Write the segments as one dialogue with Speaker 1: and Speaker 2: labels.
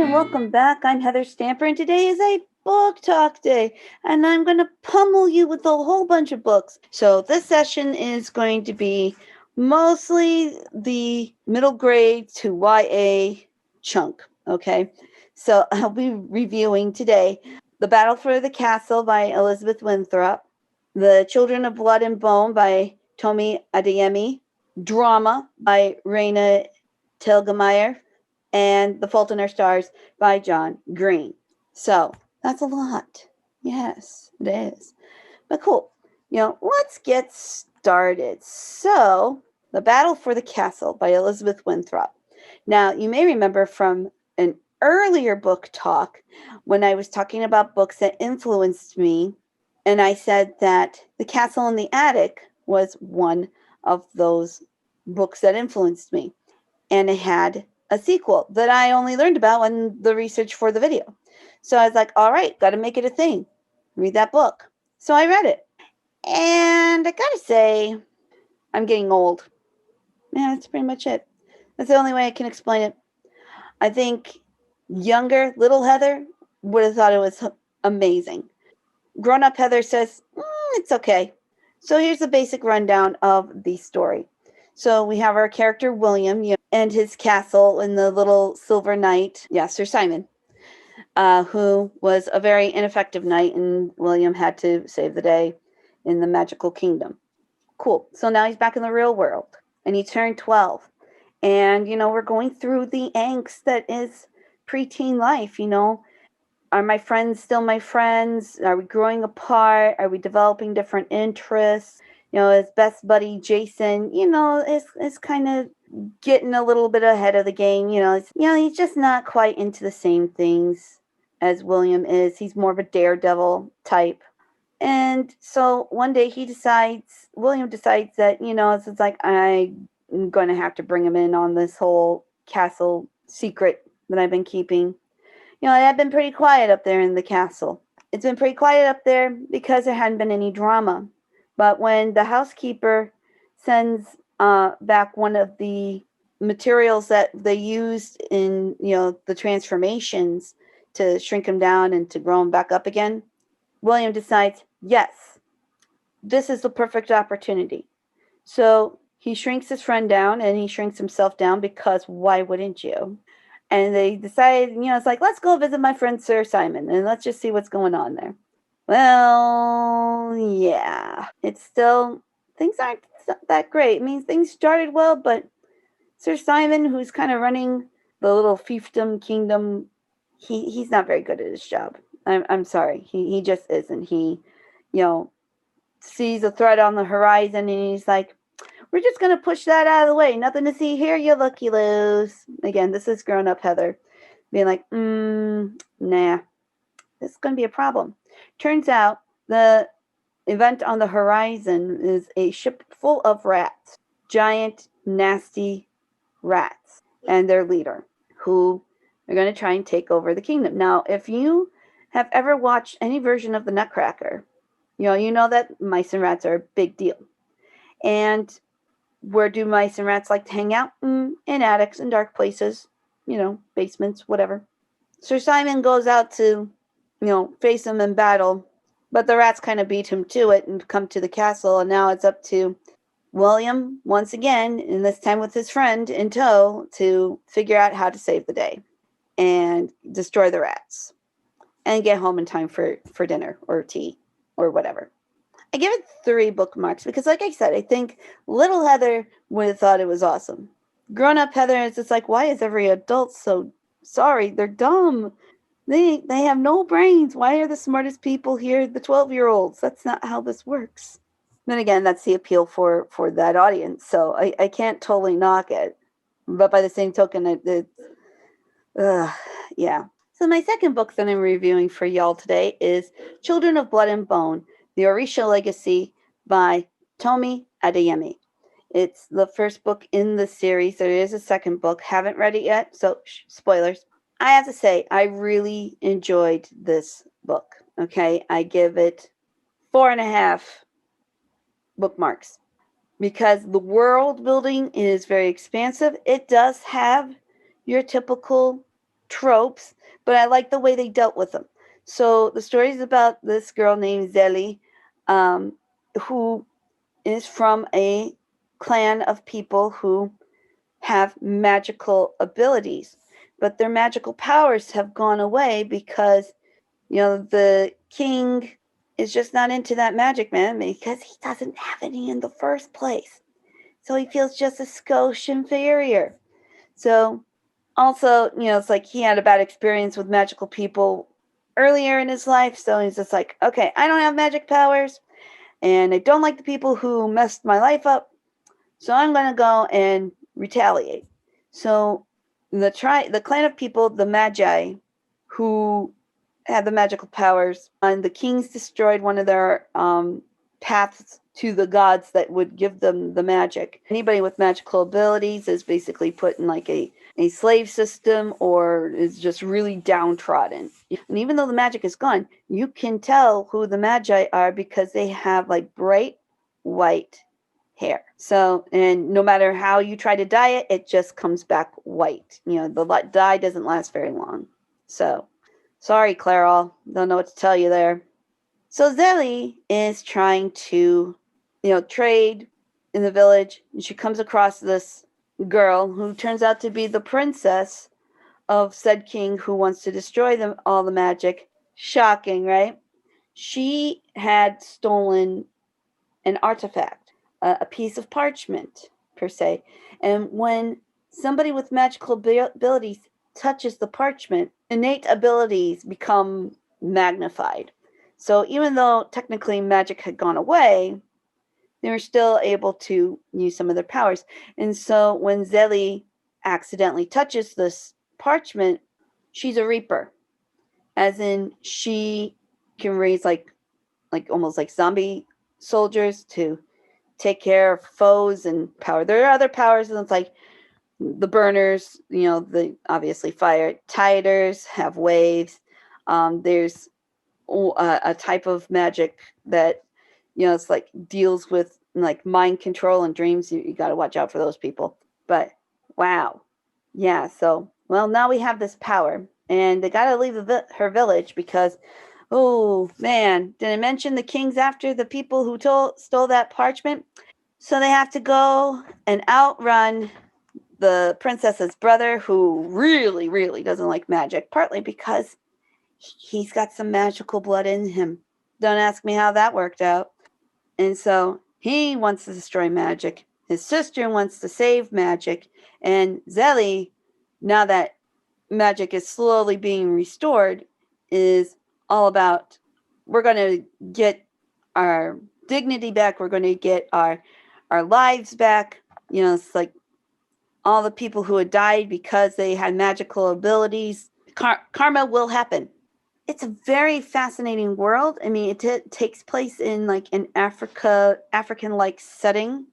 Speaker 1: welcome back. I'm Heather Stamper, and today is a book talk day, and I'm going to pummel you with a whole bunch of books. So this session is going to be mostly the middle grade to YA chunk, okay? So I'll be reviewing today The Battle for the Castle by Elizabeth Winthrop, The Children of Blood and Bone by Tomi Adeyemi, Drama by Raina Telegemeier, and The Fault in Our Stars by John Green. So that's a lot. Yes, it is. But cool. Let's get started. So, The Battle for the Castle by Elizabeth Winthrop. Now, you may remember from an earlier book talk when I was talking about books that influenced me, and I said that The Castle in the Attic was one of those books that influenced me. And it had a sequel that I only learned about in the research for the video. So I was like, all right, got to make it a thing. Read that book. So I read it. And I got to say, I'm getting old. Yeah, that's pretty much it. That's the only way I can explain it. I think younger little Heather would have thought it was amazing. Grown-up Heather says, it's okay. So here's the basic rundown of the story. So we have our character William and his castle and the little silver knight, Sir Simon, who was a very ineffective knight, and William had to save the day in the magical kingdom. Cool. So now he's back in the real world, and he turned 12. And, we're going through the angst that is preteen life, Are my friends still my friends? Are we growing apart? Are we developing different interests? His best buddy Jason, is kind of getting a little bit ahead of the game. He's just not quite into the same things as William is. He's more of a daredevil type. And so one day William decides that, it's like, I'm going to have to bring him in on this whole castle secret that I've been keeping. I've been pretty quiet up there in the castle. It's been pretty quiet up there because there hadn't been any drama. But when the housekeeper sends back one of the materials that they used in, the transformations to shrink him down and to grow him back up again, William decides, yes, this is the perfect opportunity. So he shrinks his friend down and he shrinks himself down because why wouldn't you? And they decide, it's like, let's go visit my friend Sir Simon and let's just see what's going on there. Well, yeah, it's still, things aren't that great. I mean, things started well, but Sir Simon, who's kind of running the little fiefdom kingdom, he's not very good at his job. I'm sorry. He just isn't. He, sees a threat on the horizon and he's like, we're just going to push that out of the way. Nothing to see here. You looky loos. Again, this is grown-up Heather being like, nah, this is going to be a problem. Turns out the event on the horizon is a ship full of rats, giant, nasty rats, and their leader, who are going to try and take over the kingdom. Now, if you have ever watched any version of the Nutcracker, you know that mice and rats are a big deal. And where do mice and rats like to hang out? In attics and dark places, basements, whatever. Sir Simon goes out to, face them in battle, but the rats kind of beat him to it and come to the castle, and now it's up to William, once again, and this time with his friend in tow, to figure out how to save the day and destroy the rats and get home in time for dinner or tea or whatever. I give it 3 bookmarks because, like I said, I think little Heather would have thought it was awesome. Grown-up Heather is just like, why is every adult so sorry? They're dumb. They have no brains. Why are the smartest people here the 12-year-olds? That's not how this works. Then again, that's the appeal for that audience, so I can't totally knock it. But by the same token, yeah. So my second book that I'm reviewing for y'all today is Children of Blood and Bone, The Orisha Legacy by Tomi Adeyemi. It's the first book in the series. There is a second book. Haven't read it yet, so spoilers. I have to say, I really enjoyed this book. Okay, I give it 4.5 bookmarks because the world building is very expansive. It does have your typical tropes but I like the way they dealt with them. So the story is about this girl named Zeli, who is from a clan of people who have magical abilities, but their magical powers have gone away because, the king is just not into that magic, man, because he doesn't have any in the first place. So he feels just a skosh inferior. So also, it's like he had a bad experience with magical people earlier in his life. So he's just like, okay, I don't have magic powers and I don't like the people who messed my life up. So I'm going to go and retaliate. So the clan of people, the Magi, who had the magical powers, and the kings destroyed one of their paths to the gods that would give them the magic. Anybody with magical abilities is basically put in like a slave system or is just really downtrodden. And even though the magic is gone, you can tell who the Magi are because they have like bright white hair. So, and no matter how you try to dye it, it just comes back white. The dye doesn't last very long. So, sorry, Clairol. Don't know what to tell you there. So Zeli is trying to, trade in the village, and she comes across this girl who turns out to be the princess of said king who wants to destroy all the magic. Shocking, right? She had stolen an artifact, a piece of parchment, per se. And when somebody with magical abilities touches the parchment, innate abilities become magnified. So even though technically magic had gone away, they were still able to use some of their powers. And so when Zeli accidentally touches this parchment, she's a reaper. As in she can raise like almost like zombie soldiers to take care of foes and power. There are other powers, and it's like the burners, the obviously fire. Tiders have waves. There's a type of magic that, it's like deals with like mind control and dreams. You got to watch out for those people. But wow. Yeah. So, well, now we have this power, and they got to leave her village because, oh man, did I mention the king's after the people who stole that parchment? So they have to go and outrun the princess's brother, who really, really doesn't like magic, partly because he's got some magical blood in him. Don't ask me how that worked out. And so he wants to destroy magic. His sister wants to save magic. And Zeli, now that magic is slowly being restored, is all about, we're going to get our dignity back. We're going to get our lives back. It's like all the people who had died because they had magical abilities. Karma will happen. It's a very fascinating world. I mean, it takes place in like an African-like setting.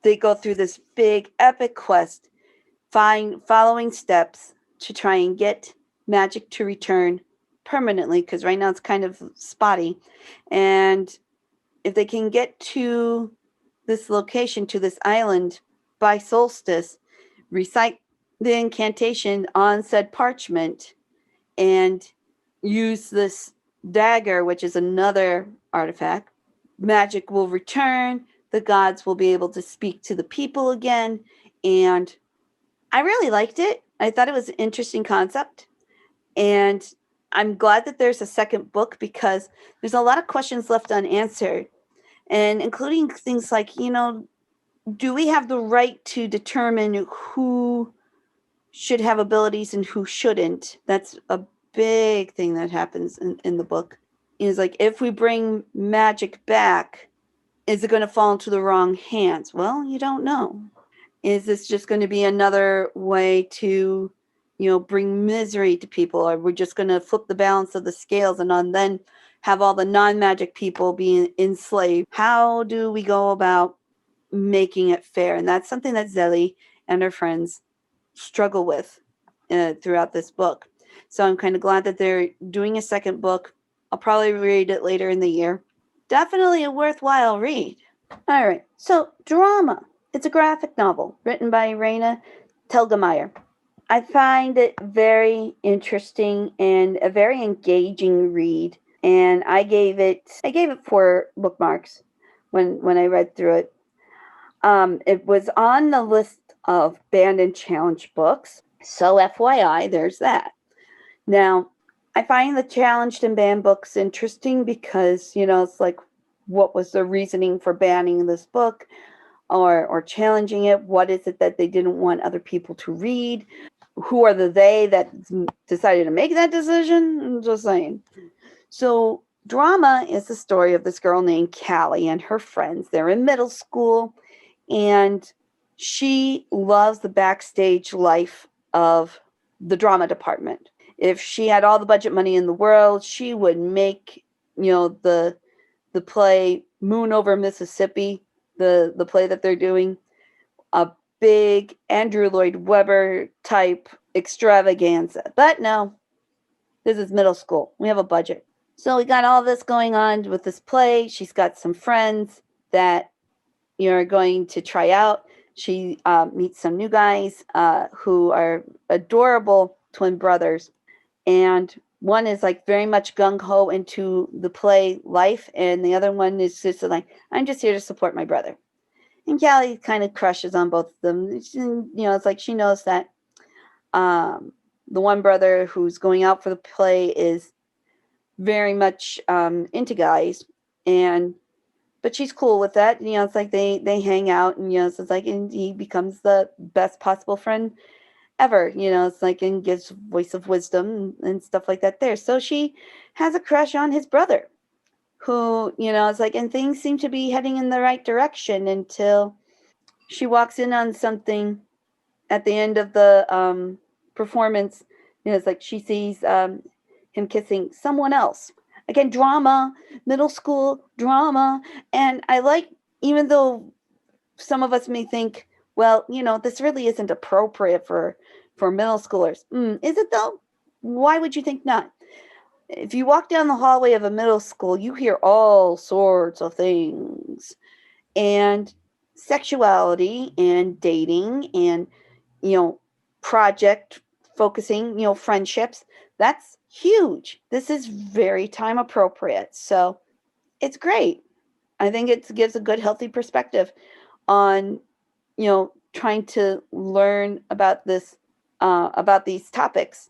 Speaker 1: They go through this big epic quest, following steps to try and get magic to return permanently, because right now it's kind of spotty. And if they can get to this location, to this island by solstice, recite the incantation on said parchment, and use this dagger, which is another artifact, magic will return. The gods will be able to speak to the people again. And I really liked it. I thought it was an interesting concept. And I'm glad that there's a second book because there's a lot of questions left unanswered. And including things like, do we have the right to determine who should have abilities and who shouldn't? That's a big thing that happens in the book. Is like, if we bring magic back, is it going to fall into the wrong hands? Well, you don't know. Is this just going to be another way to, bring misery to people? Or we're just going to flip the balance of the scales and then have all the non-magic people being enslaved? How do we go about making it fair? And that's something that Zeli and her friends struggle with throughout this book. So I'm kind of glad that they're doing a second book. I'll probably read it later in the year. Definitely a worthwhile read. All right. So drama. It's a graphic novel written by Raina Telegemeier. I find it very interesting and a very engaging read. And I gave it 4 bookmarks when I read through it. It was on the list of banned and challenged books. So FYI, there's that. Now, I find the challenged and banned books interesting because, it's like, what was the reasoning for banning this book or challenging it? What is it that they didn't want other people to read? Who are the they that decided to make that decision? I'm just saying. So, Drama is the story of this girl named Callie and her friends. They're in middle school, and she loves the backstage life of the drama department. If she had all the budget money in the world, she would make, the play Moon Over Mississippi, the play that they're doing, a big Andrew Lloyd Webber type extravaganza. But no, this is middle school. We have a budget. So we got all this going on with this play. She's got some friends that you're going to try out. She meets some new guys who are adorable twin brothers. And one is like very much gung ho into the play life, and the other one is just like, I'm just here to support my brother. And Callie kind of crushes on both of them. It's like she knows that the one brother who's going out for the play is very much into guys, but she's cool with that. It's like they hang out, and it's like, and he becomes the best possible friend ever. It's like, and gives voice of wisdom and stuff like that there. So she has a crush on his brother, who it's like, and things seem to be heading in the right direction until she walks in on something at the end of the performance. It's like she sees him kissing someone else. Again, drama, middle school drama. And I like, even though some of us may think, well, this really isn't appropriate for middle schoolers. Is it though? Why would you think not? If you walk down the hallway of a middle school, you hear all sorts of things. And sexuality and dating and, project focusing, friendships, that's huge. This is very time appropriate. So it's great. I think it gives a good, healthy perspective on, trying to learn about about these topics,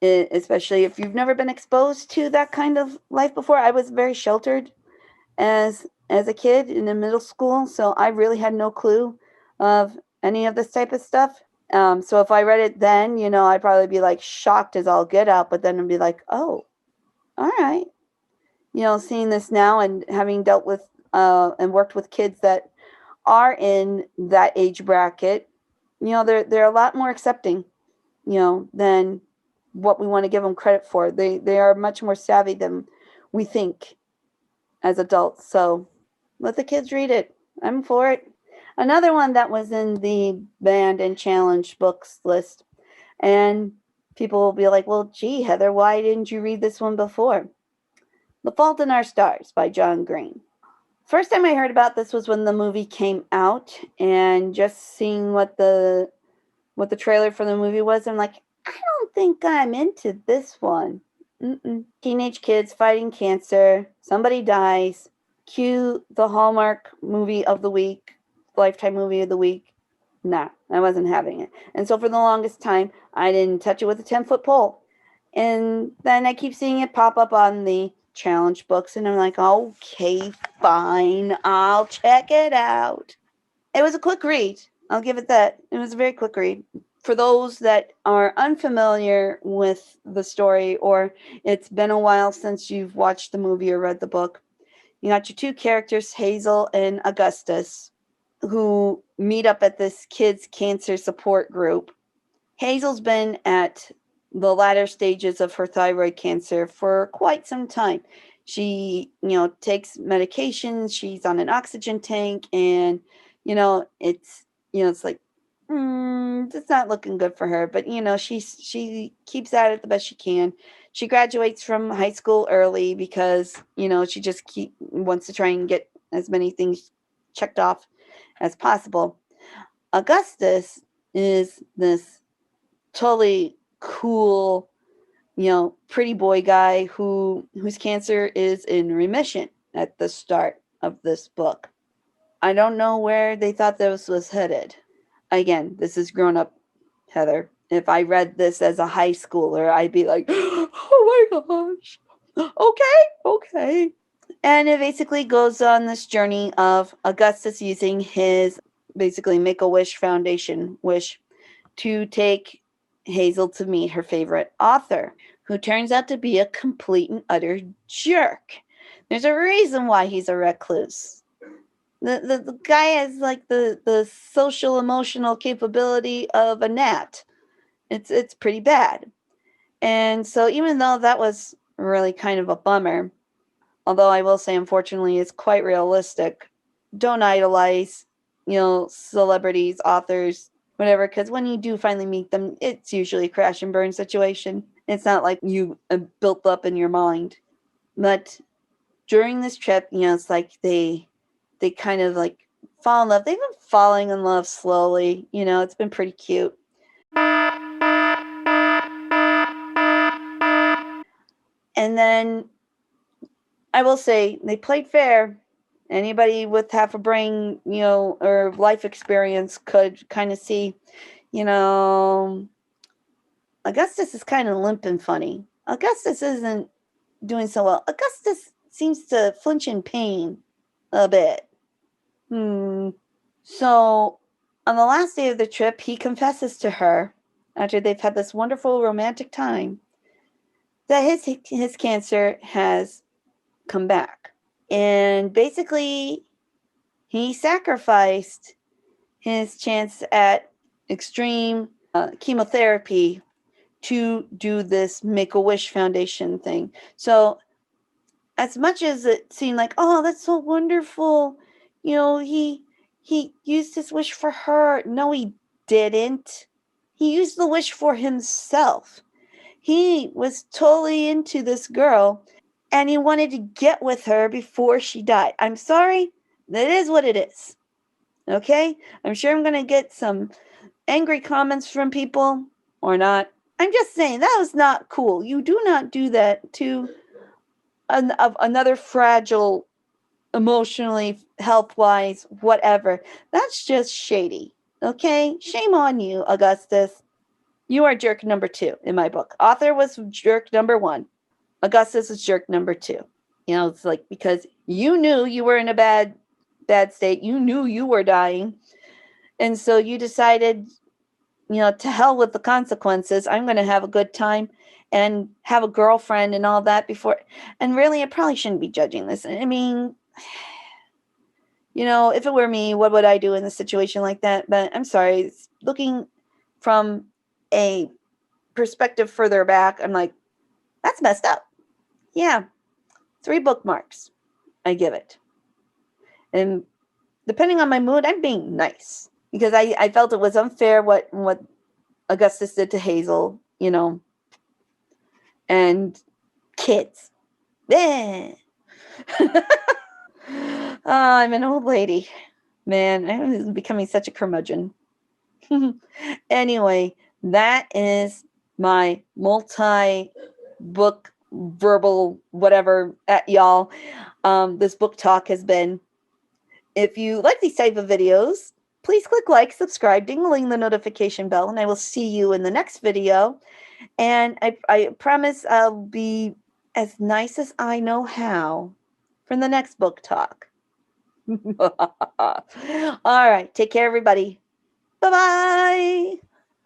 Speaker 1: especially if you've never been exposed to that kind of life before. I was very sheltered as a kid in the middle school, so I really had no clue of any of this type of stuff. So if I read it then, I'd probably be like shocked as all get out, but then I'd be like, oh, all right. Seeing this now and having dealt with and worked with kids that are in that age bracket, they're a lot more accepting, than what we want to give them credit for. They are much more savvy than we think as adults. So let the kids read it. I'm for it. Another one that was in the banned and challenged books list, and people will be like, well, gee, Heather, why didn't you read this one before? The Fault in Our Stars by John Green. First time I heard about this was when the movie came out, and just seeing what the trailer for the movie was, I'm like, I don't think I'm into this one. Teenage kids fighting cancer, somebody dies, cue the Hallmark movie of the week, Lifetime movie of the week. Nah, I wasn't having it. And so for the longest time, I didn't touch it with a 10-foot pole. And then I keep seeing it pop up on the challenge books, and I'm like, okay, fine, I'll check it out. It was a quick read. I'll give it that. It was a very quick read. For those that are unfamiliar with the story, or it's been a while since you've watched the movie or read the book, you got your 2 characters, Hazel and Augustus, who meet up at this kids' cancer support group. Hazel's been at the latter stages of her thyroid cancer for quite some time. She, takes medications, she's on an oxygen tank, and, it's like, it's not looking good for her, but she keeps at it the best she can. She graduates from high school early because she just wants to try and get as many things checked off as possible. Augustus is this totally cool, pretty boy guy whose cancer is in remission at the start of this book. I don't know where they thought this was headed. Again, this is grown up Heather. If I read this as a high schooler, I'd be like, oh my gosh. Okay. And it basically goes on this journey of Augustus using his basically Make-A-Wish Foundation wish to take Hazel to meet her favorite author, who turns out to be a complete and utter jerk. There's a reason why he's a recluse. The guy has like the social emotional capability of a gnat. It's pretty bad. And so even though that was really kind of a bummer, although I will say unfortunately it's quite realistic, don't idolize, celebrities, authors, whatever, because when you do finally meet them, it's usually a crash and burn situation. It's not like you built up in your mind. But during this trip, it's like they kind of like fall in love. They've been falling in love slowly. It's been pretty cute. And then I will say they played fair. Anybody with half a brain, or life experience could kind of see, Augustus is kind of limp and funny. Augustus isn't doing so well. Augustus seems to flinch in pain a bit. So on the last day of the trip, he confesses to her, after they've had this wonderful romantic time, that his cancer has come back. And basically, he sacrificed his chance at extreme chemotherapy to do this Make-A-Wish Foundation thing. So as much as it seemed like, oh, that's so wonderful, he used his wish for her. No, he didn't. He used the wish for himself. He was totally into this girl, and he wanted to get with her before she died. I'm sorry, that is what it is. Okay? I'm sure I'm going to get some angry comments from people, or not. I'm just saying, that was not cool. You do not do that to another fragile, emotionally, health-wise, whatever. That's just shady. Okay? Shame on you, Augustus. You are jerk number 2 in my book. Author was jerk number 1. Augustus is jerk number 2. It's like, because you knew you were in a bad state. You knew you were dying. And so you decided, to hell with the consequences. I'm going to have a good time and have a girlfriend and all that before. And really, I probably shouldn't be judging this. I mean, if it were me, what would I do in a situation like that? But I'm sorry, looking from a perspective further back, I'm like, that's messed up. Yeah, 3 bookmarks I give it. And depending on my mood, I'm being nice. Because I felt it was unfair what Augustus did to Hazel, and kids. Oh, I'm an old lady. Man, I'm becoming such a curmudgeon. Anyway, that is my multi-book verbal whatever at y'all. This book talk has been. If you like these type of videos, please click like, subscribe, ding-a-ling the notification bell, and I will see you in the next video. And I promise I'll be as nice as I know how for the next book talk. All right. Take care, everybody. Bye-bye.